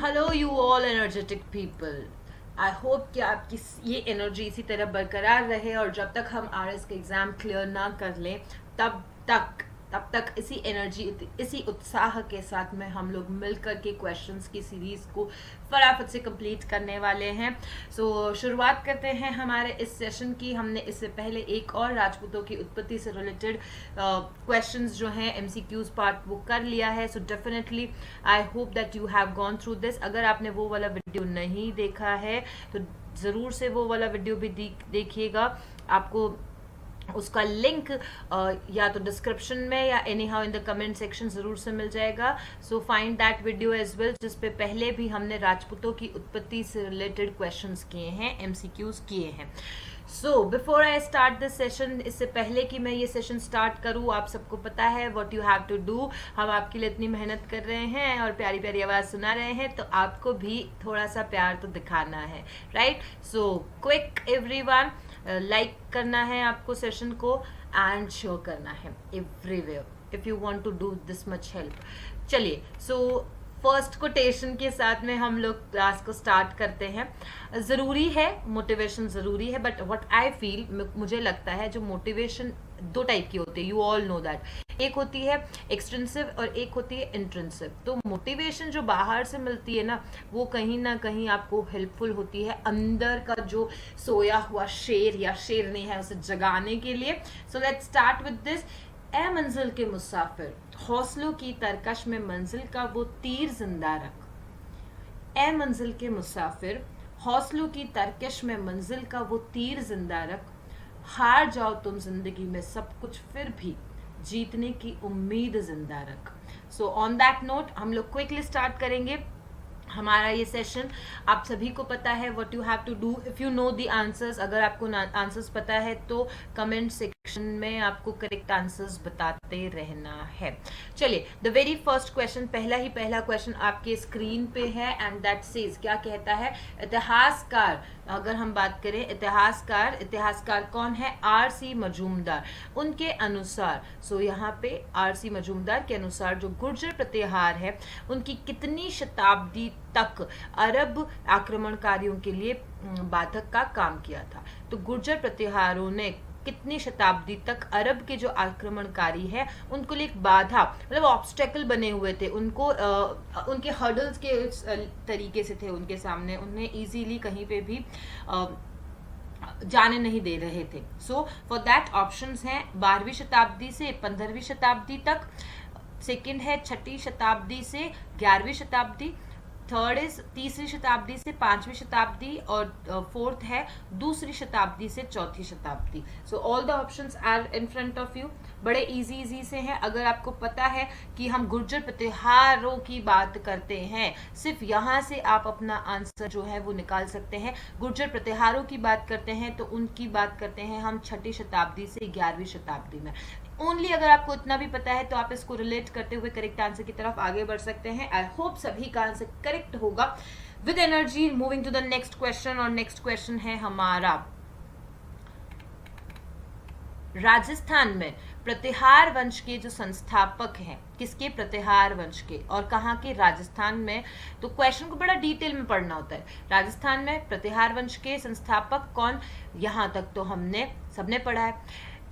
Hello you all energetic people. I hope कि आपकी ये एनर्जी इसी तरह बरकरार रहे और जब तक हम आरएस का एग्जाम क्लियर ना कर लें तब तक इसी एनर्जी इसी उत्साह के साथ में हम लोग मिलकर के क्वेश्चंस की सीरीज को फटाफट से कंप्लीट करने वाले हैं। शुरुआत करते हैं हमारे इस सेशन की। हमने इससे पहले एक और राजपूतों की उत्पत्ति से रिलेटेड क्वेश्चंस जो हैं एमसीक्यूज पार्ट वो कर लिया है। So definitely I hope that you have gone through this. अगर आपने वो वाला वीडियो नहीं देखा है तो ज़रूर से वो वाला वीडियो भी देखिएगा। आपको उसका लिंक या तो डिस्क्रिप्शन में या anyhow in the comment section जरूर से मिल जाएगा। So find that video as well, जिस पे पहले भी हमने राजपूतों की उत्पत्ति से रिलेटेड क्वेश्चंस किए हैं, एमसीक्यूज किए हैं। So before I start this session, इससे पहले कि मैं ये सेशन स्टार्ट करूँ, आप सबको पता है what you have to do. हम आपके लिए इतनी मेहनत कर रहे हैं और प्यारी प्यारी आवाज़ सुना रहे हैं, तो आपको भी थोड़ा सा प्यार तो दिखाना है, right? So quick everyone, like करना है आपको सेशन को एंड शेयर करना है everywhere if you want to do this much help. चलिए, सो फर्स्ट कोटेशन के साथ में हम लोग क्लास को स्टार्ट करते हैं। ज़रूरी है, मोटिवेशन ज़रूरी है, बट व्हाट आई फील, मुझे लगता है जो मोटिवेशन दो टाइप की होती है, यू ऑल नो दैट। एक होती है एक्सटेंसिव और एक होती है इंट्रिंसिव। तो मोटिवेशन जो बाहर से मिलती है ना, वो कहीं ना कहीं आपको हेल्पफुल होती है अंदर का जो सोया हुआ शेर या शेरनी है उसे जगाने के लिए। So let's start with this. ए मंजिल के मुसाफिर, हौसलों की तरकश में मंजिल का वो तीर जिंदा रख। ए मंजिल के मुसाफिर, हौसलों की तरकश में मंजिल का वो तीर जिंदा रख। हार जाओ तुम जिंदगी में सब कुछ, फिर भी जीतने की उम्मीद जिंदा रख। सो ऑन दैट नोट हम लोग क्विकली स्टार्ट करेंगे हमारा ये सेशन। आप सभी को पता है what you have to do if you know the answers. अगर आपको आंसर्स पता है तो कमेंट सेक्शन में आपको करेक्ट आंसर्स बताते रहना है। चलिए, द वेरी फर्स्ट क्वेश्चन, पहला क्वेश्चन आपके स्क्रीन पे है एंड दैट सेज, क्या कहता है? इतिहासकार, अगर हम बात करें इतिहासकार कौन है? आर.सी. मजूमदार। उनके अनुसार, सो यहाँ पे आर.सी. मजूमदार के अनुसार जो गुर्जर प्रतिहार है उनकी कितनी शताब्दी तक अरब आक्रमणकारियों के लिए बाधक का काम किया था? तो गुर्जर प्रतिहारों ने कितनी शताब्दी तक अरब के जो आक्रमणकारी है उनको लिए एक बाधा, मतलब ऑब्स्टेकल बने हुए थे, उनको उनके हर्डल्स के तरीके से थे उनके सामने, उन्हें इजीली कहीं पे भी जाने नहीं दे रहे थे। सो फॉर दैट ऑप्शंस हैं 12वीं शताब्दी से 15वीं शताब्दी तक, सेकंड है 6ठी शताब्दी से 11वीं शताब्दी, थर्ड इज 3री शताब्दी से 5वीं शताब्दी और फोर्थ है 2री शताब्दी से 4थी शताब्दी। So all the options are in front of you. बड़े इजी से हैं। अगर आपको पता है कि हम गुर्जर प्रतिहारों की बात करते हैं, सिर्फ यहाँ से आप अपना आंसर जो है वो निकाल सकते हैं। गुर्जर प्रतिहारों की बात करते हैं तो उनकी बात करते हैं हम 6ठी शताब्दी से 11वीं शताब्दी में। ओनली अगर आपको इतना भी पता है तो आप इसको रिलेट करते हुए करेक्ट आंसर की तरफ आगे बढ़ सकते हैं। आई होप सभी का आंसर करेक्ट होगा। With energy moving to the next question, और नेक्स्ट क्वेश्चन है हमारा, राजस्थान में प्रतिहार वंश के जो संस्थापक हैं, किसके? प्रतिहार वंश के, और कहाँ के? राजस्थान में। तो क्वेश्चन को बड़ा डिटेल में पढ़ना होता है। राजस्थान में प्रतिहार वंश के संस्थापक कौन? यहाँ तक तो हमने सबने पढ़ा है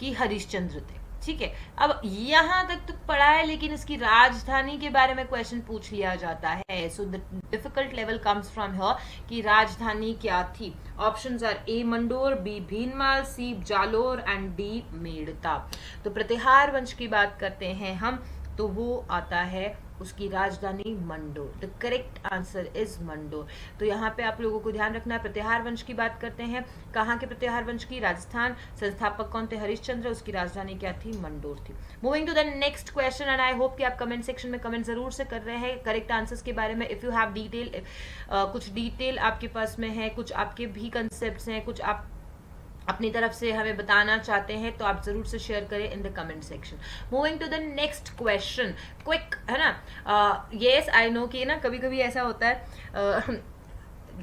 कि हरिश्चंद्र थे, ठीक है। अब यहाँ तक तो पढ़ा है, लेकिन इसकी राजधानी के बारे में क्वेश्चन पूछ लिया जाता है। So the difficult level comes from here कि राजधानी क्या थी। Options are A Mandore, B Bhinmal, C Jalore and D Merta. तो प्रतिहार वंश की बात करते हैं हम, तो वो आता है उसकी राजधानी Mandore. The correct answer is Mandore. तो यहाँ पे आप लोगों को ध्यान रखना है, प्रतिहार वंश की बात करते हैं, कहाँ के प्रतिहार वंश की? राजस्थान। संस्थापक कौन थे? हरिश्चंद्र। उसकी राजधानी क्या थी? मंडोर थी। Moving to the next question, and I hope कि आप कमेंट सेक्शन में कमेंट जरूर से कर रहे हैं करेक्ट आंसर्स के बारे में। इफ यू हैव डिटेल, कुछ डिटेल आपके पास में है, कुछ आपके भी कंसेप्ट हैं, कुछ आप अपनी तरफ से हमें बताना चाहते हैं, तो आप जरूर से शेयर करें in the comment section. Moving to the next question, quick है ना। यस आई नो कि ना कभी कभी ऐसा होता है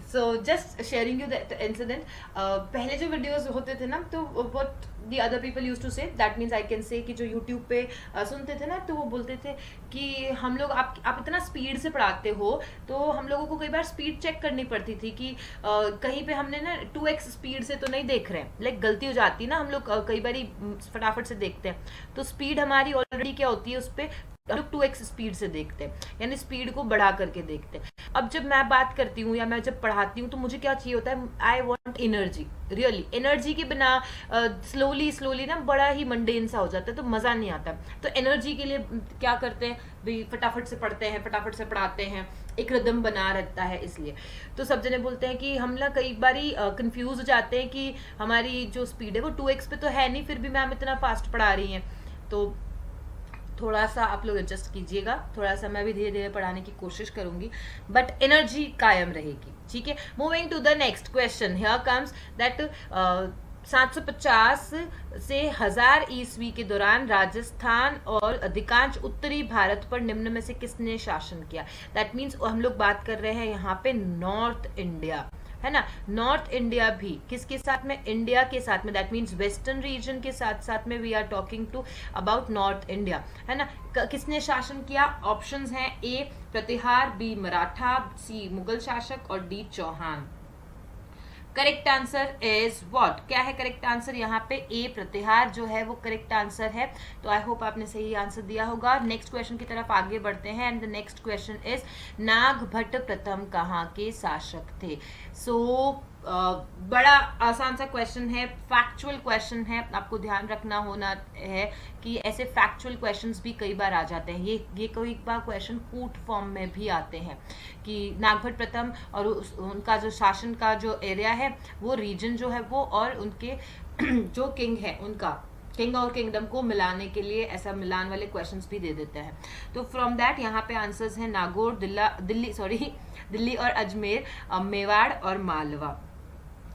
so just sharing you that incident. पहले जो वीडियोस होते थे ना, तो what the other people use to say, that means I can say कि जो यूट्यूब पे सुनते थे ना, तो वो बोलते थे कि हम लोग आप इतना स्पीड से पढ़ाते हो, तो हम लोगों को कई बार स्पीड चेक करनी पड़ती थी कि कहीं पे हमने ना 2x स्पीड से तो नहीं देख रहे हैं, लाइक गलती हो जाती है ना, हम लोग कई बार फटाफट से देखते हैं, तो स्पीड हमारी ऑलरेडी क्या होती है उस पर, हम लोग 2x स्पीड से देखते हैं, यानी स्पीड को बढ़ा करके देखते हैं। अब जब मैं बात करती हूँ या मैं जब पढ़ाती हूँ, तो मुझे क्या चाहिए होता है, I want energy, really energy के बिना स्लोली स्लोली ना बड़ा ही मंडेन सा हो जाता है, तो मजा नहीं आता। तो एनर्जी के लिए क्या करते हैं भाई, फटाफट से पढ़ते हैं, फटाफट से पढ़ाते हैं, एक रिदम बना रहता है, इसलिए तो सब जने बोलते हैं कि हम ना कई बारी कंफ्यूज हो जाते हैं कि हमारी जो स्पीड है वो 2x पे तो है नहीं, फिर भी मैम इतना फास्ट पढ़ा रही हैं। तो थोड़ा सा आप लोग एडजस्ट कीजिएगा, थोड़ा सा मैं भी धीरे धीरे पढ़ाने की कोशिश करूंगी, बट एनर्जी कायम रहेगी, ठीक है। Moving to the next question, here comes that 750 से 1000 ईस्वी के दौरान राजस्थान और अधिकांश उत्तरी भारत पर निम्न में से किसने शासन किया। दैट मीन्स हम लोग बात कर रहे हैं यहाँ पे नॉर्थ इंडिया, है ना। नॉर्थ इंडिया भी किसके साथ में, इंडिया के साथ में, दैट मीन्स वेस्टर्न रीजन के साथ साथ में we are talking to about North India, है ना। किसने शासन किया, ऑप्शंस हैं, A Pratihara, B Maratha, C Mughal शासक और D Chauhan. Correct answer is what, क्या है करेक्ट आंसर यहाँ पे, ए प्रतिहार जो है वो करेक्ट आंसर है। तो आई होप आपने सही आंसर दिया होगा। नेक्स्ट क्वेश्चन की तरफ आगे बढ़ते हैं, and the next question is Nagabhata प्रथम कहाँ के शासक थे। सो बड़ा आसान सा क्वेश्चन है, फैक्चुअल क्वेश्चन है, आपको ध्यान रखना होना है कि ऐसे फैक्चुअल क्वेश्चंस भी कई बार आ जाते हैं। ये कई बार क्वेश्चन कूट फॉर्म में भी आते हैं कि नागभट्ट प्रथम और उनका जो शासन का जो एरिया है, वो रीजन जो है वो, और उनके जो किंग है उनका, किंग और किंगडम को मिलाने के लिए ऐसा मिलान वाले क्वेश्चंस भी दे देते हैं। तो फ्रॉम दैट यहाँ पे आंसर्स हैं नागौर, दिल्ली और अजमेर, मेवाड़ और Malwa,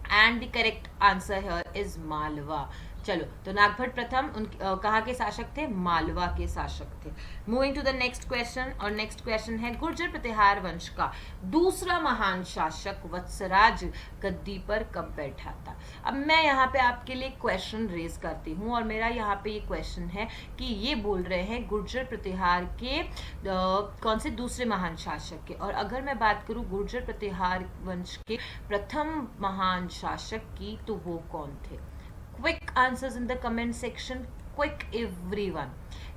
and the correct answer here is Malwa. चलो, तो नागभट्ट प्रथम कहाँ के शासक थे, मालवा के शासक थे। Moving to the next question, और नेक्स्ट क्वेश्चन है गुर्जर प्रतिहार वंश का दूसरा महान शासक वत्सराज गद्दी पर कब बैठा था। अब मैं यहाँ पे आपके लिए क्वेश्चन रेज करती हूँ, और मेरा यहाँ पे ये क्वेश्चन है कि ये बोल रहे हैं गुर्जर प्रतिहार के कौन से दूसरे महान शासक के, और अगर मैं बात करूँ गुर्जर प्रतिहार वंश के प्रथम महान शासक की, तो वो कौन थे। Quick answers in the comment section, quick everyone.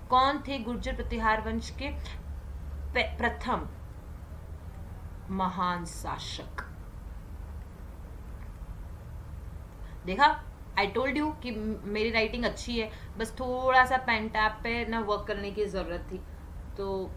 कौन थे गुर्जर प्रतिहार वंश के प्रथम महान शासक। देखा, आई टोल्ड यू कि मेरी राइटिंग अच्छी है, बस थोड़ा सा पेन टैप पे ना वर्क करने की जरूरत थी, तो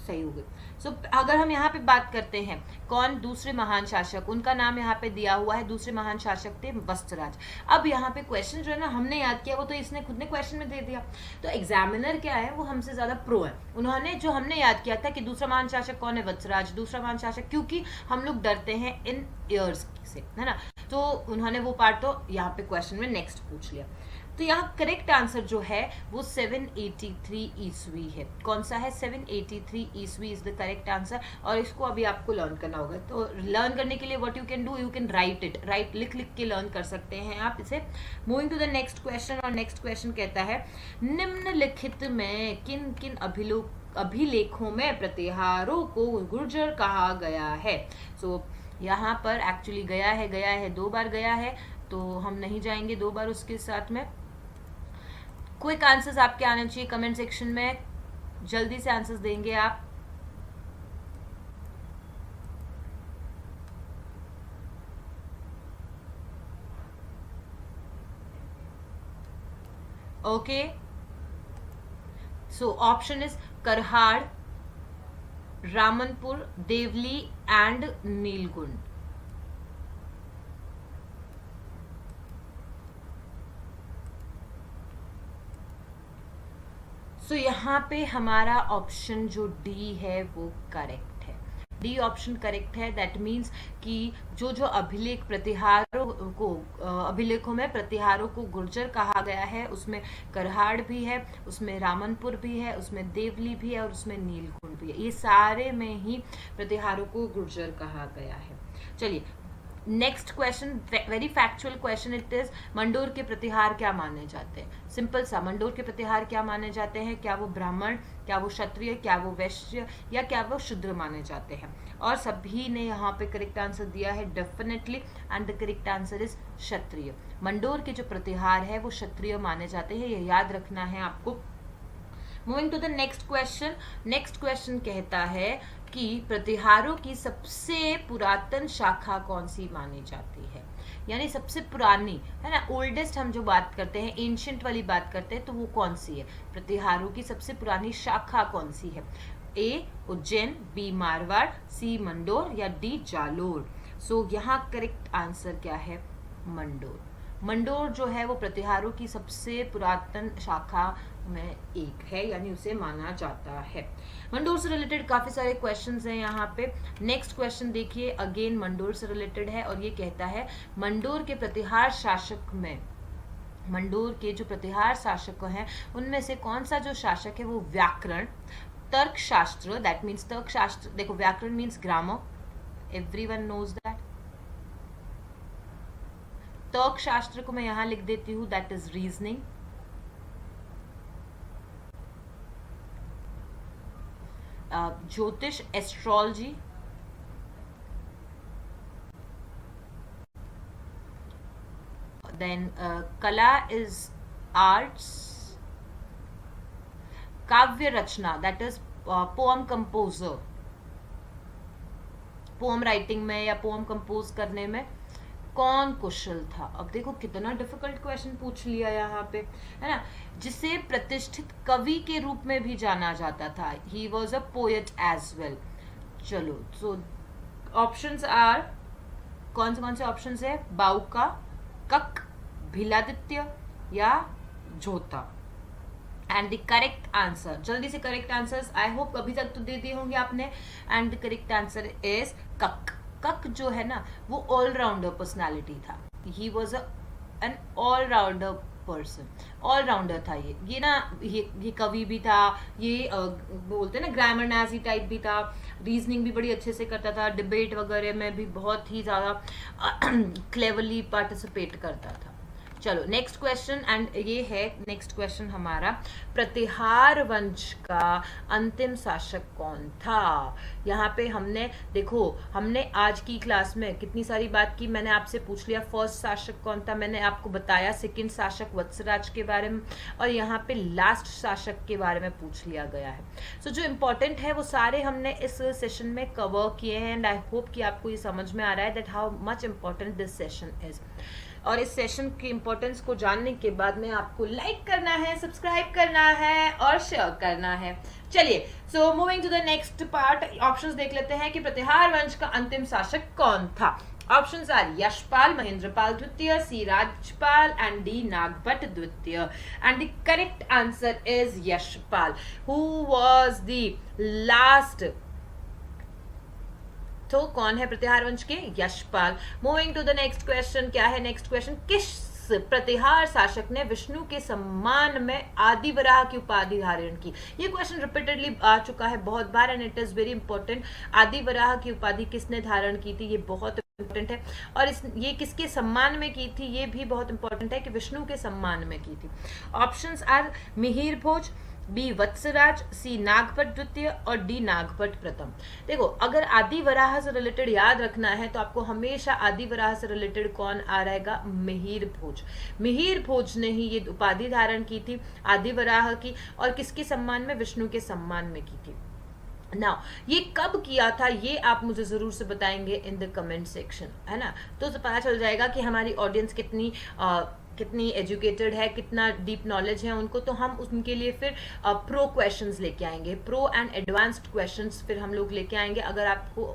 सही हो गई। सो अगर हम यहाँ पे बात करते हैं कौन दूसरे महान शासक, उनका नाम यहाँ पे दिया हुआ है, दूसरे महान शासक थे वत्सराज। अब यहाँ पे क्वेश्चन जो है ना हमने याद किया, वो तो इसने खुद ने क्वेश्चन में दे दिया। तो एग्जामिनर क्या है, वो हमसे ज्यादा प्रो है, उन्होंने जो हमने याद किया था कि दूसरा महान शासक कौन है, वत्सराज दूसरा महान शासक, क्योंकि हम लोग डरते हैं इन ईयर्स से, है ना। तो उन्होंने वो पार्ट तो यहाँ पे क्वेश्चन में नेक्स्ट पूछ लिया। तो यहाँ करेक्ट आंसर जो है वो 783 ईस्वी है। कौन सा है, 783 ईस्वी इज द करेक्ट आंसर, और इसको अभी आपको लर्न करना होगा। तो लर्न करने के लिए what you can do, you can write it, right लिख लिख के लर्न कर सकते हैं आप इसे। Moving to the next question, और नेक्स्ट क्वेश्चन कहता है निम्नलिखित में किन किन अभिलेखों में प्रतिहारों को गुर्जर कहा गया है। सो यहाँ पर एक्चुअली गया है 2 बार गया है, तो हम नहीं जाएंगे 2 बार उसके साथ में। क्विक आंसर्स आपके आने चाहिए कमेंट सेक्शन में, जल्दी से आंसर्स देंगे आप। Okay, so option is Karhad, Ramanpur, Devli and Nilgund. So यहाँ पे हमारा ऑप्शन जो डी है वो करेक्ट है। डी ऑप्शन करेक्ट है। दैट मीन्स कि जो जो अभिलेख प्रतिहारों को अभिलेखों में प्रतिहारों को गुर्जर कहा गया है, उसमें करहाड़ भी है, उसमें रामनपुर भी है, उसमें देवली भी है और उसमें नीलकुंड भी है। ये सारे में ही प्रतिहारों को गुर्जर कहा गया है। चलिए next question, very factual question it is. Mandore के प्रतिहार क्या माने जाते हैं? सिंपल सा, मंडोर के प्रतिहार क्या माने जाते हैं? क्या वो ब्राह्मण, क्या वो क्षत्रिय, क्या वो वैश्य या क्या वो शूद्र माने जाते हैं? और सभी ने यहाँ पे करेक्ट आंसर दिया है definitely, and the correct answer is Kshatriya. Mandore के जो प्रतिहार है वो क्षत्रिय माने जाते हैं, ये याद रखना है आपको। Moving to the next question. Next question कहता है कि प्रतिहारों की सबसे पुरातन शाखा कौन सी मानी जाती है? यानी सबसे पुरानी, है ना, ओल्डेस्ट हम जो बात करते हैं, एंशिएंट वाली बात करते हैं, तो वो कौन सी है? प्रतिहारों की सबसे पुरानी शाखा कौन सी है? ए उज्जैन, बी मारवाड़, सी मंडोर या डी जालोर? सो यहाँ करेक्ट आंसर क्या है? मंडोर। मंडोर जो है वो प्रतिहारों की सबसे पुरातन शाखा में एक है, यानी उसे माना जाता है। मंडोर से रिलेटेड काफी सारे क्वेश्चंस हैं यहाँ पे। नेक्स्ट क्वेश्चन देखिए, अगेन मंडोर से रिलेटेड है और ये कहता है मंडोर के प्रतिहार शासक में, मंडोर के जो प्रतिहार शासक हैं उनमें से कौन सा जो शासक है वो व्याकरण, तर्क शास्त्र, दैट मीन्स तर्क शास्त्र, देखो व्याकरण means grammar, everyone knows that. तर्क शास्त्र को मैं यहां लिख देती हूं, दैट इज रीजनिंग। ज्योतिष, एस्ट्रोलॉजी, देन कला इज आर्ट्स, काव्य रचना that is poem composer, poem writing में या पोएम कंपोज करने में कौन कुशल था? अब देखो कितना डिफिकल्ट क्वेश्चन पूछ लिया यहाँ पे, है ना। जिसे प्रतिष्ठित कवि के रूप में भी जाना जाता था, he was a poet as well. चलो सो ऑप्शंस आर, कौन से ऑप्शंस है? बाउका, कक, भिलादित्य या झोता? एंड द करेक्ट आंसर, जल्दी से करेक्ट आंसर्स, आई होप अभी तक तो दे दिए होंगे आपने। And the correct answer is Kakka. Kakka जो है ना वो ऑलराउंडर पर्सनालिटी था, he was an allrounder person, allrounder था ये ना, ये कवि भी था, ये बोलते हैं ना ग्रामर नाजी टाइप भी था, रीजनिंग भी बड़ी अच्छे से करता था, डिबेट वगैरह में भी बहुत ही ज़्यादा क्लेवरली पार्टिसिपेट करता था। चलो नेक्स्ट क्वेश्चन, एंड ये है नेक्स्ट क्वेश्चन हमारा, प्रतिहार वंश का अंतिम शासक कौन था? यहाँ पे हमने देखो, हमने आज की क्लास में कितनी सारी बात की। मैंने आपसे पूछ लिया फर्स्ट शासक कौन था, मैंने आपको बताया सेकंड शासक वत्सराज के बारे में, और यहाँ पे लास्ट शासक के बारे में पूछ लिया गया है। सो जो इम्पोर्टेंट है वो सारे हमने इस सेशन में कवर किए हैं, एंड आई होप कि आपको ये समझ में आ रहा है that how much important this session is. और इस सेशन की इंपॉर्टेंस को जानने के बाद में आपको लाइक करना है, सब्सक्राइब करना है और शेयर करना है। चलिए so moving to the next part, options देख लेते हैं कि प्रतिहार वंश का अंतिम शासक कौन था। ऑप्शंस आर यशपाल, महेंद्रपाल द्वितीय, C Rajpal and D Nagabhata द्वितीय। And the correct answer is Yashpal, who was the last. तो कौन है प्रतिहार वंश के? Yashpal. Moving to the next question, क्या है नेक्स्ट क्वेश्चन? किस प्रतिहार शासक ने विष्णु के सम्मान में आदि वराह की उपाधि धारण की? ये क्वेश्चन रिपीटेडली आ चुका है बहुत बार, and it is very important. Adi Varaha की उपाधि किसने धारण की थी? ये बहुत इंपॉर्टेंट है। और ये किसके सम्मान में की थी? ये भी बहुत इंपॉर्टेंट है कि विष्णु के सम्मान में की थी। Options are Mihir Bhoj, B Vatsraj, C Nagabhata द्वितीय और डी नागभट्ट प्रथम। देखो अगर आदि वराह से रिलेटेड याद रखना है तो आपको हमेशा आदि वराह से रिलेटेड कौन आ रहेगा? मिहिर भोज। मिहिर भोज ने ही ये उपाधि धारण की थी आदि वराह की, और किसके सम्मान में? विष्णु के सम्मान में की थी। नाउ ये कब किया था ये आप मुझे जरूर से बताएंगे इन द कमेंट सेक्शन, है ना। तो पता चल जाएगा कि हमारी ऑडियंस कितनी एजुकेटेड है, कितना डीप नॉलेज है उनको। तो हम उनके लिए फिर प्रो क्वेश्चंस लेके आएंगे, प्रो एंड एडवांस्ड क्वेश्चंस फिर हम लोग लेके आएंगे। अगर आपको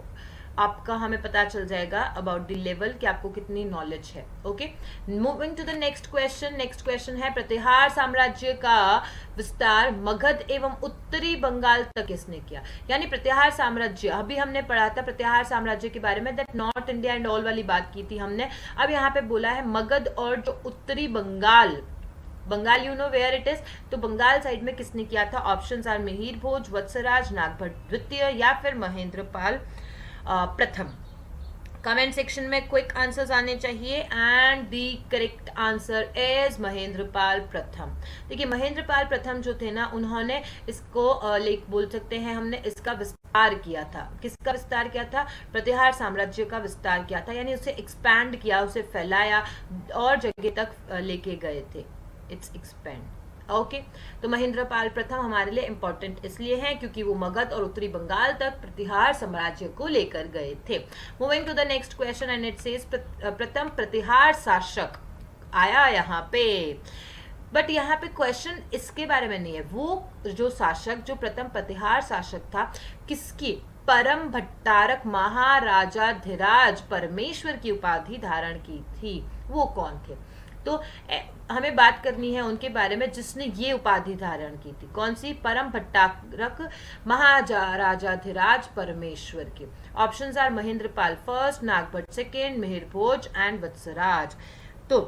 आपका हमें पता चल जाएगा अबाउट द लेवल कि आपको कितनी नॉलेज है. Okay, moving to the next question. Next question है प्रतिहार साम्राज्य का विस्तार मगध एवं उत्तरी बंगाल तक किसने किया. यानी प्रतिहार साम्राज्य, अभी हमने पढ़ा था प्रतिहार साम्राज्य के बारे में, that north India and all वाली बात की थी हमने. अब यहाँ पे बोला है मगध और जो उत्तरी Bengal, Bengal you know where it is, तो बंगाल साइड में किसने किया था. ऑप्शंस आर मिहिर भोज, वत्सराज, नागभट्ट द्वितीय या फिर महेंद्रपाल प्रथम. कमेंट सेक्शन में क्विक आंसर्स आने चाहिए. And the correct answer is Mahendrapal प्रथम. देखिए महेंद्रपाल प्रथम जो थे ना, उन्होंने इसको लाइक बोल सकते हैं हमने इसका विस्तार किया था. किसका विस्तार किया था. प्रतिहार साम्राज्य का विस्तार किया था, यानी उसे एक्सपैंड किया, उसे फैलाया और जगह तक लेके गए थे. It's expand. ओके, तो महेंद्रपाल प्रथम हमारे लिए इंपॉर्टेंट इसलिए है क्योंकि वो मगध और उत्तरी बंगाल तक प्रतिहार साम्राज्य को लेकर गए थे. Moving to the next question and it says प्रथम प्रतिहार शासक आया यहाँ पे, बट यहाँ पे क्वेश्चन इसके बारे में नहीं है. वो जो शासक, जो प्रथम प्रतिहार शासक था, किसकी, परम भट्टारक महाराजाधिराज परमेश्वर की उपाधि धारण की थी. वो कौन थे. तो हमें बात करनी है उनके बारे में जिसने ये उपाधि धारण की थी. कौन सी. परम भट्टारक महाराजाधिराज परमेश्वर की. Options are Mahendrapal first, Nagabhata second, Mihir Bhoj and Vatsraj. तो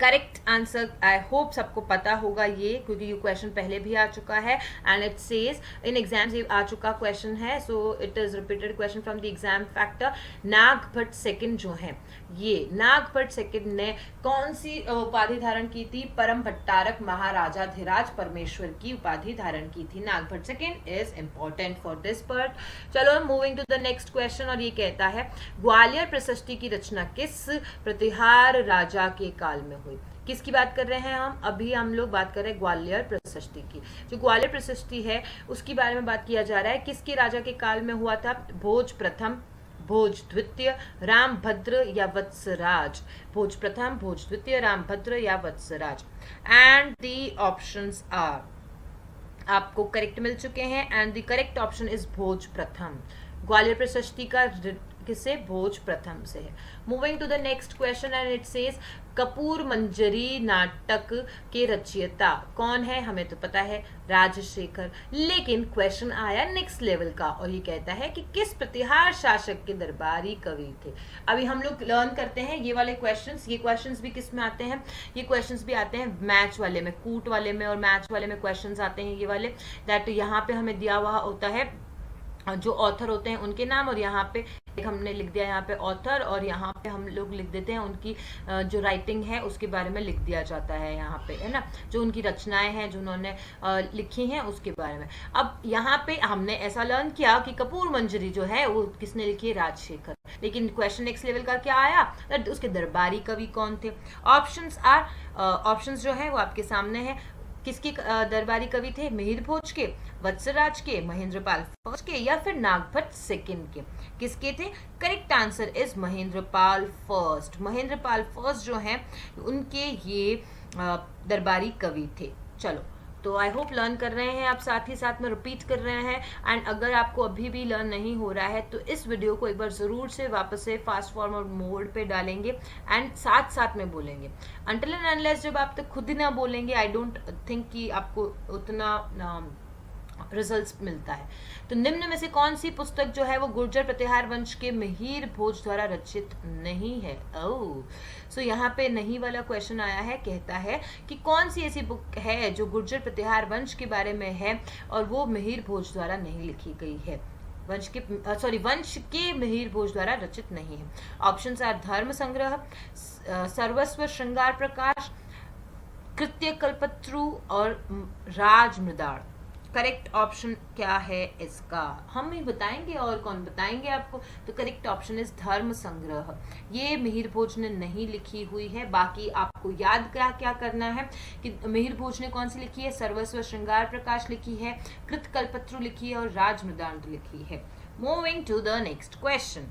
करेक्ट आंसर आई होप सबको पता होगा ये, क्योंकि ये क्वेश्चन पहले भी आ चुका है and it says in exams ये आ चुका क्वेश्चन है. So it is repeated question from the exam factor. Nagabhata second जो है, ये नागभट्ट सेकंड ने कौन सी उपाधि धारण की थी. परम भट्टारक महाराजाधिराज परमेश्वर की उपाधि धारण की थी. Nagabhata second is important for this part. चलो moving to the next question, और ये कहता है ग्वालियर प्रशस्ति की रचना किस प्रतिहार राजा के काल में हुई. किसकी बात कर रहे हैं हम. अभी हम लोग बात कर रहे हैं ग्वालियर प्रशस्ति की. जो ग्वालियर प्रशस्ति है उसके बारे में बात किया जा रहा है. किसके राजा के काल में हुआ था. भोज प्रथम, भोज द्वितीय, रामभद्र या वत्सराज. भोज प्रथम, भोज द्वितीय, रामभद्र या Vatsraj. And the options are, आपको करेक्ट मिल चुके हैं and the correct option is Bhoj प्रथम. ग्वालियर प्रशस्ति का किससे. भोज प्रथम से है. Moving to the next question and it says Kapur Manjari नाटक के रचयिता कौन है. हमें तो पता है राजशेखर, लेकिन क्वेश्चन आया नेक्स्ट लेवल का और ये कहता है कि किस प्रतिहार शासक के दरबारी कवि थे. अभी हम लोग लर्न करते हैं ये वाले क्वेश्चंस. ये क्वेश्चंस भी किस में आते हैं. ये क्वेश्चंस भी आते हैं मैच वाले में, कूट वाले में और मैच वाले में क्वेश्चंस आते हैं ये वाले. दैट यहाँ पे हमें दिया हुआ होता है जो ऑथर होते हैं उनके नाम, और यहाँ पे हमने लिख दिया यहाँ पे ऑथर, और यहाँ पे हम लोग लिख देते हैं उनकी जो राइटिंग है उसके बारे में लिख दिया जाता है यहाँ पे, है ना. जो उनकी रचनाएं हैं जो उन्होंने लिखी हैं उसके बारे में. अब यहाँ पे हमने ऐसा लर्न किया कि कपूर मंजरी जो है वो किसने लिखी है. राजशेखर. लेकिन क्वेश्चन नेक्स्ट लेवल का क्या आया, उसके दरबारी कवि कौन थे. ऑप्शंस आर, ऑप्शंस जो है वो आपके सामने है. किसके दरबारी कवि थे. मिहिर भोज के, वत्सराज के, महेंद्रपाल फर्स्ट के या फिर नागभट्ट सेकंड के. किसके थे. Correct answer is Mahendrapal first. Mahendrapal first जो हैं उनके ये दरबारी कवि थे. चलो, तो आई होप लर्न कर रहे हैं आप, साथ ही साथ में रिपीट कर रहे हैं. एंड अगर आपको अभी भी लर्न नहीं हो रहा है तो इस वीडियो को एक बार ज़रूर से वापस से फास्ट फॉरवर्ड मोड पे डालेंगे एंड साथ साथ में बोलेंगे. अनटिल एंड अनलेस जब आप तक खुद ही ना बोलेंगे, आई डोंट थिंक कि आपको उतना रिजल्ट्स मिलता है. तो निम्न में से कौन सी पुस्तक जो है वो गुर्जर प्रतिहार वंश के मिहिर भोज द्वारा रचित नहीं है. ओह, सो यहाँ पे नहीं वाला क्वेश्चन आया है. कहता है कि कौन सी ऐसी बुक है जो गुर्जर प्रतिहार वंश के बारे में है और वो मिहिर भोज द्वारा नहीं लिखी गई है. वंश के मिहिर भोज द्वारा रचित नहीं है. ऑप्शंस आर धर्म संग्रह, सर्वस्व श्रृंगार प्रकाश, कृत्य कल्पत्रु और राज मृदार. करेक्ट ऑप्शन क्या है इसका, हम ही बताएंगे और कौन बताएंगे आपको. तो करेक्ट ऑप्शन इज धर्म संग्रह. ये मिहिर भोज ने नहीं लिखी हुई है. बाकी आपको याद क्या करना है कि मिहिर भोज ने कौन सी लिखी है. सर्वस्व श्रृंगार प्रकाश लिखी है, कृत कल्पत्रु लिखी है और राज मृदांत लिखी है. Moving to the next question.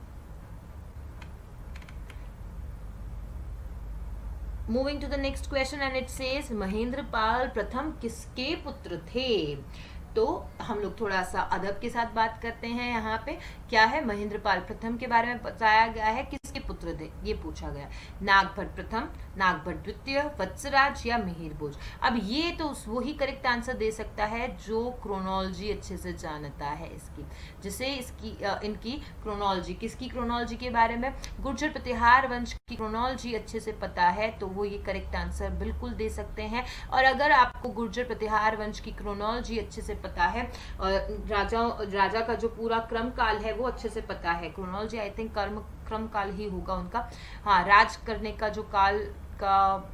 Moving to the next question and it says Mahendrapal प्रथम किसके पुत्र थे. तो हम लोग थोड़ा सा अदब के साथ बात करते हैं। यहाँ पे क्या है, महेंद्रपाल प्रथम के बारे में बताया गया है, किसके पुत्र थे ये पूछा गया। नागभट्ट प्रथम, नागभट्ट द्वितीय, वत्सराज या मिहिर भोज। अब ये तो वही करेक्ट आंसर दे सकता है जो क्रोनोलॉजी अच्छे से जानता है इसकी, जिसे इसकी इनकी क्रोनोलॉजी, किसकी क्रोनोलॉजी के बारे में, गुर्जर प्रतिहार वंश की क्रोनोलॉजी अच्छे से पता है तो वो ये करेक्ट आंसर बिल्कुल दे सकते हैं। और अगर आपको गुर्जर प्रतिहार वंश की क्रोनोलॉजी अच्छे से पता है और राजा का जो पूरा क्रम काल है वो अच्छे से पता है, क्रोनोलॉजी आई थिंक क्रम काल ही होगा उनका, हाँ, राज करने का जो काल का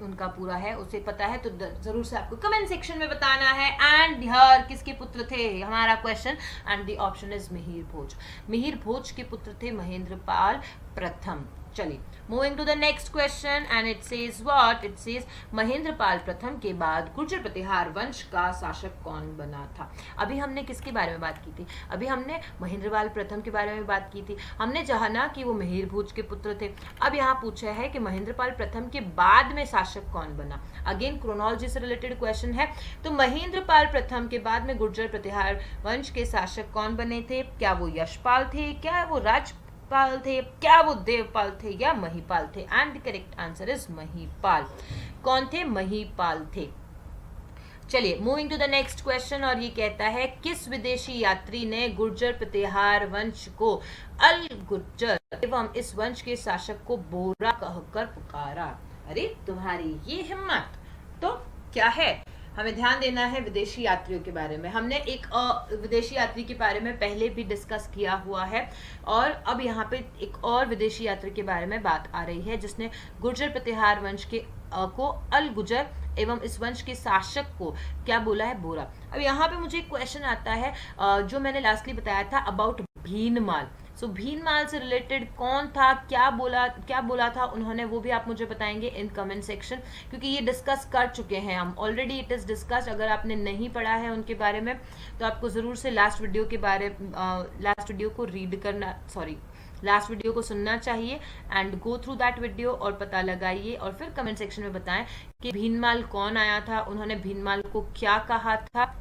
उनका पूरा है उसे पता है, तो जरूर से आपको कमेंट सेक्शन में बताना है। एंड हियर किसके पुत्र थे हमारा question, and the option is Mihir Bhoj. Mihir Bhoj के पुत्र थे महेंद्रपाल प्रथम। चलिए moving to the next question and it says what, it says Mahendrapal प्रथम के बाद गुर्जर प्रतिहार वंश का शासक कौन बना था। अभी हमने किसके बारे में बात की थी, अभी हमने महेंद्रपाल प्रथम के बारे में बात की थी, हमने जाना कि वो मिहिर भोज के पुत्र थे। अब यहाँ पूछा है कि महेंद्रपाल प्रथम के बाद में शासक कौन बना। अगेन क्रोनोलॉजी से रिलेटेड क्वेश्चन है, तो महेंद्रपाल प्रथम के बाद में गुर्जर प्रतिहार वंश के शासक कौन बने थे, क्या वो यशपाल थे, क्या वो राजपाल थे, क्या वो देवपाल थे या महिपाल थे। And the correct answer is Mahipal. कौन थे, महिपाल थे। चलिए moving to the next question, और ये कहता है किस विदेशी यात्री ने गुर्जर प्रतिहार वंश को अल गुर्जर एवं इस वंश के शासक को बोरा कहकर पुकारा। अरे तुम्हारी ये हिम्मत, तो क्या है, हमें ध्यान देना है विदेशी यात्रियों के बारे में। हमने एक विदेशी यात्री के बारे में पहले भी डिस्कस किया हुआ है, और अब यहाँ पे एक और विदेशी यात्री के बारे में बात आ रही है जिसने गुर्जर प्रतिहार वंश के को अल गुर्जर एवं इस वंश के शासक को क्या बोला है, बोरा। अब यहाँ पे मुझे एक क्वेश्चन आता है जो मैंने लास्टली बताया था अबाउट भीनमाल। सो भीनमाल से रिलेटेड कौन था, क्या बोला था उन्होंने, वो भी आप मुझे बताएंगे इन कमेंट सेक्शन, क्योंकि ये डिस्कस कर चुके हैं हम ऑलरेडी, इट इज डिस्कस्ड। अगर आपने नहीं पढ़ा है उनके बारे में तो आपको जरूर से लास्ट वीडियो को सुनना चाहिए and go through that video और पता लगाइए, और फिर कमेंट सेक्शन में बताएं कि भीनमाल कौन आया था, उन्होंने भीनमाल को क्या कहा था,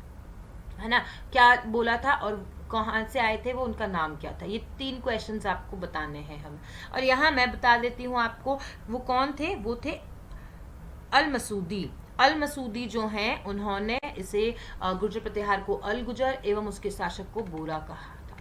है ना, क्या बोला था और कहाँ से आए थे, वो उनका नाम क्या था। ये 3 क्वेश्चंस आपको बताने हैं हम, और यहाँ मैं बता देती हूँ आपको वो कौन थे, वो थे अल मसूदी। अल मसूदी जो हैं उन्होंने इसे गुर्जर प्रतिहार को अल गुर्जर एवं उसके शासक को बोरा कहा था।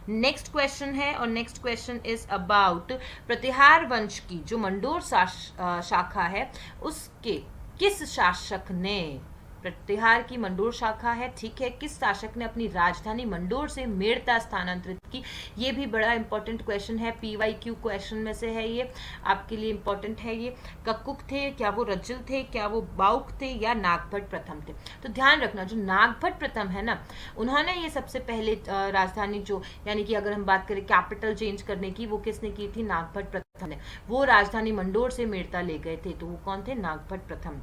नेक्स्ट क्वेश्चन है, और नेक्स्ट क्वेश्चन इज अबाउट प्रतिहार वंश की जो मंडोर शाखा है उसके किस शासक ने, प्रतिहार की मंडोर शाखा है, ठीक है, किस शासक ने अपनी राजधानी मंडोर से मेड़ता स्थानांतरित की। ये भी बड़ा इंपॉर्टेंट क्वेश्चन है, PYQ क्वेश्चन में से है, ये आपके लिए इंपॉर्टेंट है। ये कक्कुक थे, क्या वो रज्जल थे, क्या वो बाउक थे या नागभट्ट प्रथम थे। तो ध्यान रखना जो नागभट्ट प्रथम है ना, उन्होंने ये सबसे पहले राजधानी जो, यानी कि अगर हम बात करें कैपिटल चेंज करने की, वो किसने की थी, नागभट्ट प्रथम ने। वो राजधानी मंडोर से मेड़ता ले गए थे, तो वो कौन थे, नागभट्ट प्रथम।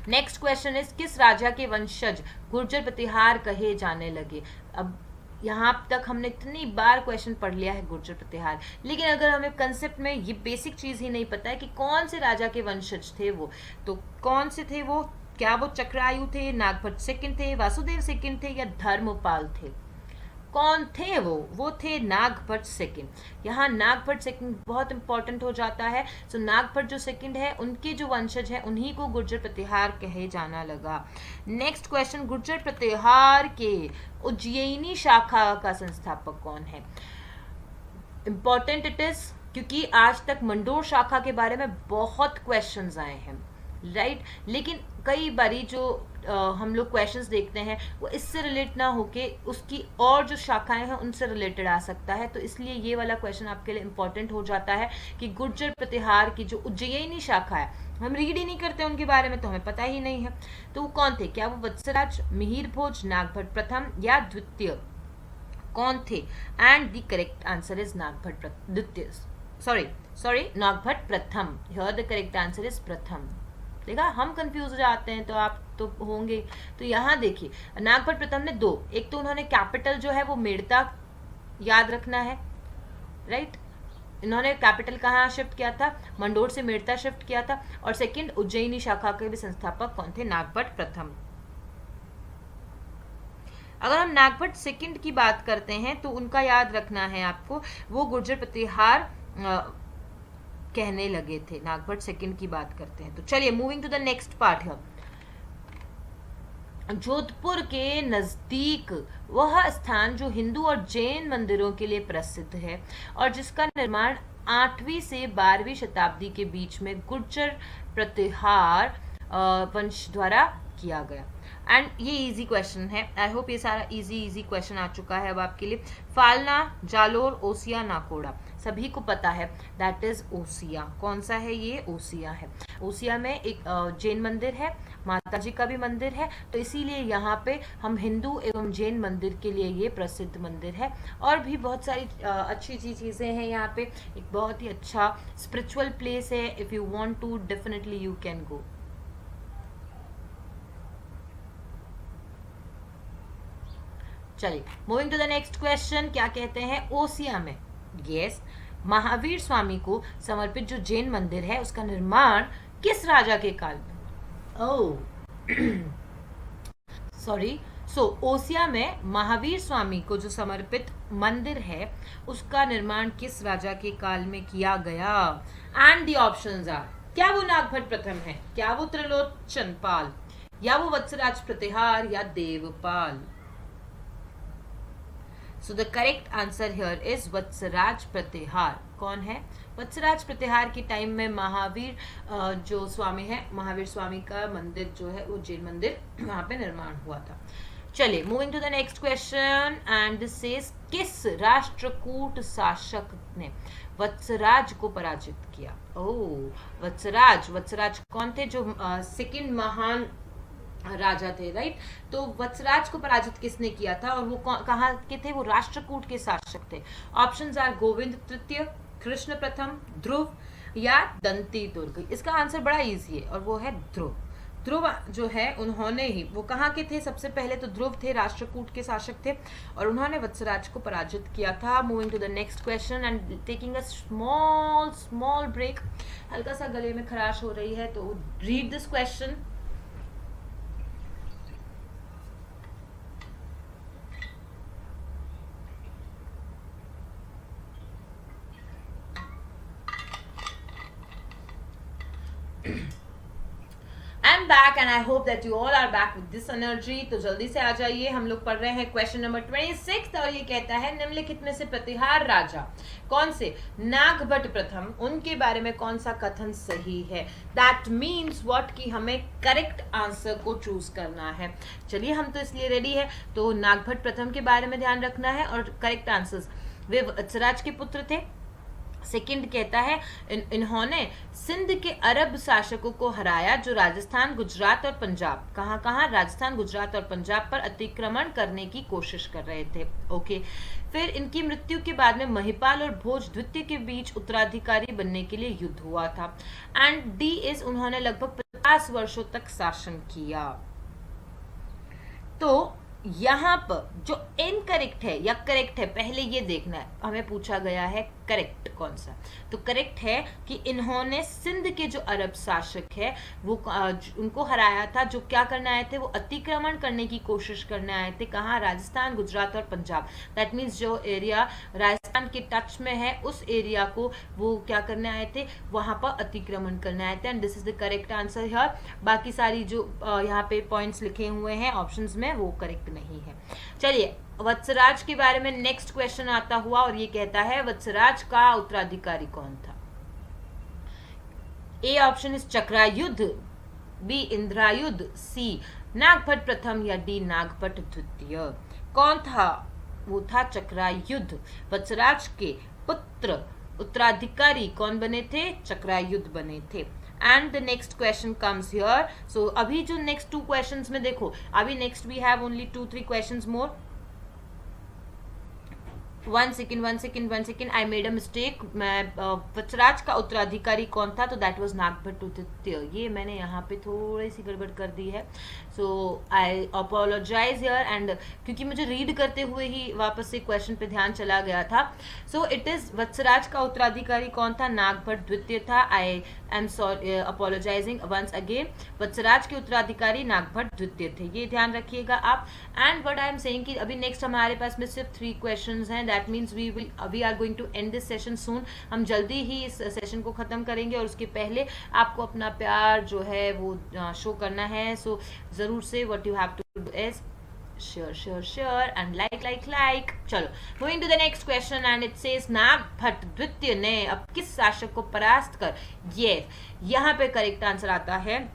नेक्स्ट क्वेश्चन इज किस राजा के वंशज गुर्जर प्रतिहार कहे जाने लगे। अब यहाँ तक हमने इतनी बार क्वेश्चन पढ़ लिया है गुर्जर प्रतिहार, लेकिन अगर हमें कंसेप्ट में ये बेसिक चीज ही नहीं पता है कि कौन से राजा के वंशज थे वो, तो कौन से थे वो, क्या वो चक्रायु थे, नागभट्ट सेकंड थे, वासुदेव सेकंड थे या धर्मपाल थे। कौन थे वो थे नागभट्ट सेकंड। यहाँ नागभट्ट सेकंड बहुत इंपॉर्टेंट हो जाता है। सो नागभट्ट जो सेकंड है उनके जो वंशज हैं उन्हीं को गुर्जर प्रतिहार कहे जाना लगा। नेक्स्ट क्वेश्चन, गुर्जर प्रतिहार के उज्जैनी शाखा का संस्थापक कौन है। इंपॉर्टेंट इट इज, क्योंकि आज तक मंडोर शाखा के बारे में बहुत क्वेश्चंस आए हैं, राइट, लेकिन कई बारी जो हम लोग क्वेश्चंस देखते हैं वो इससे रिलेट ना होके उसकी और जो शाखाएं हैं उनसे रिलेटेड आ सकता है, तो इसलिए ये वाला क्वेश्चन आपके लिए इंपॉर्टेंट हो जाता है कि गुर्जर प्रतिहार की जो उज्जैनी शाखा है, हम रीड ही नहीं करते उनके बारे में तो हमें पता ही नहीं है, तो वो कौन थे, क्या वो वत्सराज, मिहिर भोज, नागभट्ट प्रथम या द्वितीय, कौन थे। And the correct answer is Nagabhata द्वितीय, सॉरी नागभट्ट प्रथम। Here the correct answer is प्रथम। देखा, हम कंफ्यूज हो जाते हैं तो आप तो होंगे। तो यहाँ देखिए नागभट्ट प्रथम ने 2, एक तो उन्होंने कैपिटल जो है वो मेड़ता याद रखना है, राइट, इन्होंने कैपिटल कहाँ शिफ्ट किया था, मंडोर से मेड़ता शिफ्ट किया था, और सेकंड उज्जैनी शाखा के भी संस्थापक कौन थे, नागभट्ट प्रथम। अगर हम नागभट्ट सेकंड की बात करते हैं तो उनका याद रखना है आपको, वो गुर्जर प्रतिहार कहने लगे थे। नागभट्ट सेकंड की बात करते हैं तो चलिए moving to the next part है। जोधपुर के नजदीक वह स्थान जो हिंदू और जैन मंदिरों के लिए प्रसिद्ध है और जिसका निर्माण 8वीं से 12वीं शताब्दी के बीच में गुर्जर प्रतिहार वंश द्वारा किया गया। एंड ये इजी क्वेश्चन है, आई होप ये सारा इजी क्वेश्चन आ चुका है अब आपके लिए। फालना, जालोर, ओसिया, नाकोड़ा, सभी को पता है दैट इज ओसिया। कौन सा है ये? ओसिया है। ओसिया में एक जैन मंदिर है, माता जी का भी मंदिर है, तो इसीलिए यहाँ पे हम हिंदू एवं जैन मंदिर के लिए ये प्रसिद्ध मंदिर है। और भी बहुत सारी अच्छी चीज़ें हैं यहाँ पे, एक बहुत ही अच्छा स्पिरिचुअल प्लेस है। If you want to definitely you can go. चलिए moving to the next question, क्या कहते हैं ओसिया में? यस, महावीर स्वामी को समर्पित जो जैन मंदिर है उसका निर्माण किस राजा के काल में? सॉरी, ओसिया में महावीर स्वामी को जो समर्पित मंदिर है उसका निर्माण किस राजा के काल में किया गया? एंड द ऑप्शंस आर, क्या वो नागभट्ट प्रथम है, क्या वो त्रिलोचन पाल, या वो वत्सराज प्रतिहार, या Devpal? So the correct answer here is Vatsaraj प्रतिहार। कौन है? वत्सराज प्रतिहार के टाइम में महावीर जो स्वामी है, महावीर स्वामी का मंदिर जो है वो जैन मंदिर वहां पे निर्माण हुआ था। चलिए moving to the next question and this says, किस राष्ट्रकूट शासक ने वत्सराज को पराजित किया? ओह, वत्सराज कौन थे? जो सेकंड महान राजा थे, राइट? तो वत्सराज को पराजित किसने किया था और वो कहाँ के थे? वो राष्ट्रकूट के शासक थे। ऑप्शंस आर गोविंद तृतीय, कृष्ण प्रथम, ध्रुव, या दंती दुर्ग। इसका आंसर बड़ा इजी है और वो है ध्रुव। ध्रुव जो है उन्होंने ही, वो कहाँ के थे? सबसे पहले तो ध्रुव थे, राष्ट्रकूट के शासक थे और उन्होंने वत्सराज को पराजित किया था। Moving to the next question and taking a small break. हल्का सा गले में खराश हो रही है तो read this question. Back and I hope that you all are back with this energy. तो जल्दी से आ जाइए, हम लोग पढ़ रहे हैं क्वेश्चन नंबर 26 और ये कहता है निम्नलिखित में से प्रतिहार राजा कौन से? नागभट्ट प्रथम, उनके बारे में कौन सा कथन सही है? दैट मीन्स व्हाट कि हमें करेक्ट आंसर को चूज करना है। चलिए हम तो इसलिए रेडी है, तो नागभट्ट प्रथम के बारे में ध्यान रखना है और करेक्ट आंसर्स, वे वत्सराज के पुत्र थे। सेकंड कहता है इन्होंने सिंध के अरब शासकों को हराया जो राजस्थान, गुजरात और पंजाब, कहाँ राजस्थान, गुजरात और पंजाब पर अतिक्रमण करने की कोशिश कर रहे थे। ओके, फिर इनकी मृत्यु के बाद में महिपाल और भोज द्वितीय के बीच उत्तराधिकारी बनने के लिए युद्ध हुआ था। एंड डी इज, उन्होंने लगभग 50 वर्षों तक शासन किया। तो यहाँ पर जो इनकरेक्ट है या करेक्ट है, पहले ये देखना है, हमें पूछा गया है करेक्ट कौन सा। तो करेक्ट है कि इन्होंने सिंध के जो अरब शासक है वो उनको हराया था, जो क्या करने आए थे? वो अतिक्रमण करने की कोशिश करने आए थे। कहाँ? राजस्थान, गुजरात और पंजाब। दैट मीन्स जो एरिया राजस्थान के टच में है उस एरिया को वो क्या करने आए थे? वहां पर अतिक्रमण करने आए थे। And this is the correct answer here. बाकी सारी जो यहाँ पे पॉइंट्स लिखे हुए हैं ऑप्शंस में वो करेक्ट नहीं है। चलिए वत्सराज के बारे में नेक्स्ट क्वेश्चन आता हुआ और ये कहता है वत्सराज का उत्तराधिकारी कौन था? A option is Chakrayudh, B Indrayudh, C Nagabhata प्रथम, या डी नागभट्ट द्वितीय। कौन था? वो था चक्रायुध। वत्सराज के पुत्र उत्तराधिकारी कौन बने थे? चक्रायुध बने थे। And the next question comes here. So अभी जो नेक्स्ट 2 क्वेश्चंस में देखो, अभी next we have only 2-3 questions more. One second, I made a mistake. मैं वत्सराज का उत्तराधिकारी कौन था, तो दैट वाज नागभट्ट द्वितीय। ये मैंने यहाँ पे थोड़ी सी गड़बड़ कर दी है, सो आई अपोलोजाइज हियर। एंड क्योंकि मुझे रीड करते हुए ही वापस से क्वेश्चन पे ध्यान चला गया था, सो इट इज वत्सराज का उत्तराधिकारी कौन था, नागभट्ट द्वितीय था। I am sorry, apologizing once again. Vatsraj के उत्तराधिकारी नागभट्ट द्वितीय थे, ये ध्यान रखिएगा आप। And what I am saying कि अभी नेक्स्ट हमारे पास में सिर्फ 3 क्वेश्चंस हैं, that means we are going to end this session soon. हम जल्दी ही इस सेशन को खत्म करेंगे, और उसके पहले आपको अपना प्यार जो है वो शो करना है। सो जरूर से what you have to do is share and like. चलो, moving to the next question and it says Nagabhata द्वितीय ने अब किस शासक को परास्त कर, ये यहाँ पे करेक्ट आंसर आता है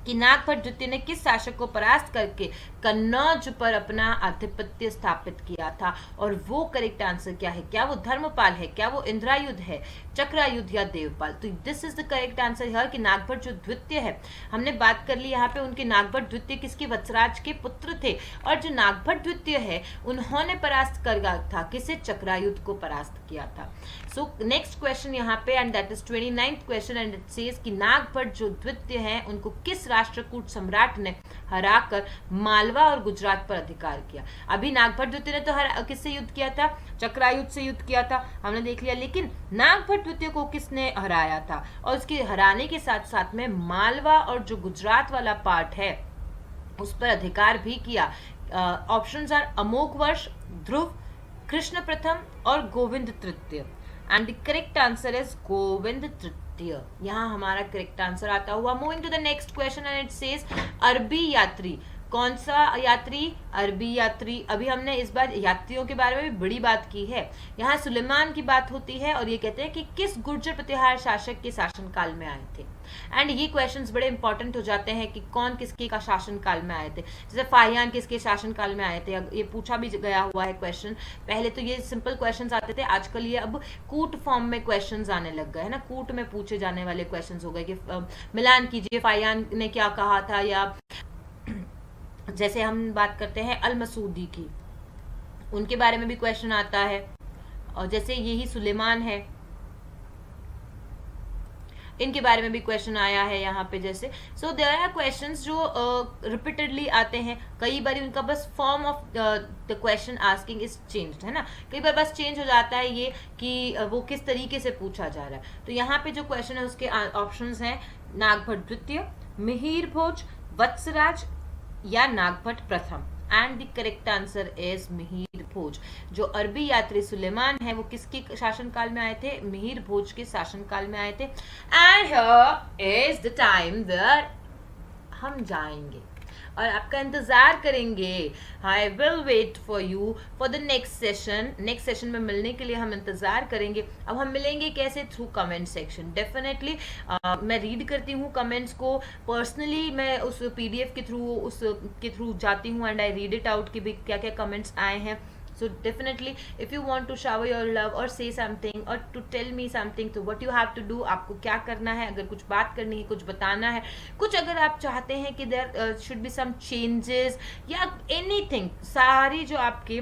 कि नागभट्ट द्वितीय ने किस शासक को परास्त करके कन्नौज पर अपना आधिपत्य स्थापित किया था। और वो करेक्ट आंसर क्या है, क्या वो धर्मपाल है, क्या वो इंद्रायुध है, चक्रायुध या देवपाल। तो this is the correct answer here कि नागभट्ट जो द्वितीय है, हमने बात कर ली यहाँ पे उनके नागभट्ट द्वितीय किसके, वत्सराज के पुत्र थे। और जो नागभट्ट द्वितीय है उन्होंने परास्त किया था किसे, चक्रायुध को परास्त किया था। सो नेक्स्ट क्वेश्चन यहाँ पे and that is 29th question and it says कि नागभट्ट जो द्वितीय है उनको किस राष्ट्रकूट सम्राट ने हराकर मालवा और गुजरात पर अधिकार किया। अभी नागभट्ट द्वितीय ने तो किससे युद्ध किया था, चक्रायुध से युद्ध किया था, हमने देख लिया। लेकिन नागभट्ट द्वितीय को किसने हराया था, और उसके हराने के साथ साथ में मालवा और जो गुजरात वाला पार्ट है उस पर अधिकार भी किया। ऑप्शंस आर अमोघ वर्ष, ध्रुव, कृष्ण प्रथम और गोविंद तृतीय। And the correct answer is Govind तृतीय। यहाँ हमारा करेक्ट आंसर आता हुआ। Moving to the next question and it says अरबी यात्री, कौन सा यात्री, अरबी यात्री। अभी हमने इस बार यात्रियों के बारे में भी बड़ी बात की है। यहाँ सुलेमान की बात होती है और ये कहते हैं कि किस गुर्जर प्रतिहार शासक के शासनकाल में आए थे। एंड ये क्वेश्चंस बड़े इंपॉर्टेंट हो जाते हैं कि कौन किसके का शासनकाल में आए थे। जैसे फाहियान किसके शासनकाल में आए थे, ये पूछा भी गया हुआ है क्वेश्चन। पहले तो ये सिंपल क्वेश्चंस आते थे, आजकल ये अब कूट फॉर्म में क्वेश्चंस आने लग गए है ना, कूट में पूछे जाने वाले क्वेश्चंस हो गए कि मिलान कीजिए फाहियान ने क्या कहा था, या जैसे हम बात करते हैं अल मसूदी की, उनके बारे में भी क्वेश्चन आता है। और जैसे यही सुलेमान है, इनके बारे में भी क्वेश्चन आया है यहाँ पे जैसे। सो देयर आर क्वेश्चंस जो रिपीटेडली आते हैं, कई बार उनका बस form of the question asking is changed, है ना, कई बार बस चेंज हो जाता है ये कि वो किस तरीके से पूछा जा रहा है। तो यहाँ पे जो क्वेश्चन है उसके ऑप्शंस हैं नागभट्ट द्वितीय, मिहिर भोज, वत्सराज या नागभट्ट प्रथम। And the correct answer is Mihir Bhoj. जो अरबी यात्री सुलेमान है वो किसके शासनकाल में आए थे, मिहिर भोज के शासनकाल में आए थे। And here is the time where हम जाएंगे और आपका इंतजार करेंगे। I will wait for you for the next session. Next session में मिलने के लिए हम इंतजार करेंगे। अब हम मिलेंगे कैसे, थ्रू कमेंट सेक्शन। डेफिनेटली मैं रीड करती हूँ कमेंट्स को पर्सनली, मैं उस पीडीएफ के थ्रू जाती हूँ and I read it out कि भी क्या क्या कमेंट्स आए हैं। So definitely if you want to shower your love or say something or to tell me something, तो what you have to do, आपको क्या करना है, अगर कुछ बात करनी है, कुछ बताना है, कुछ अगर आप चाहते हैं कि there should be some changes या anything, सारी जो आपके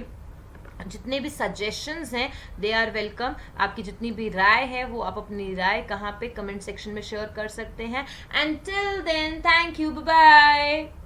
जितने भी सजेशंस हैं दे आर वेलकम। आपकी जितनी भी राय है वो आप अपनी राय कहाँ पे कमेंट सेक्शन में शेयर कर सकते हैं। And till then thank you, bye bye.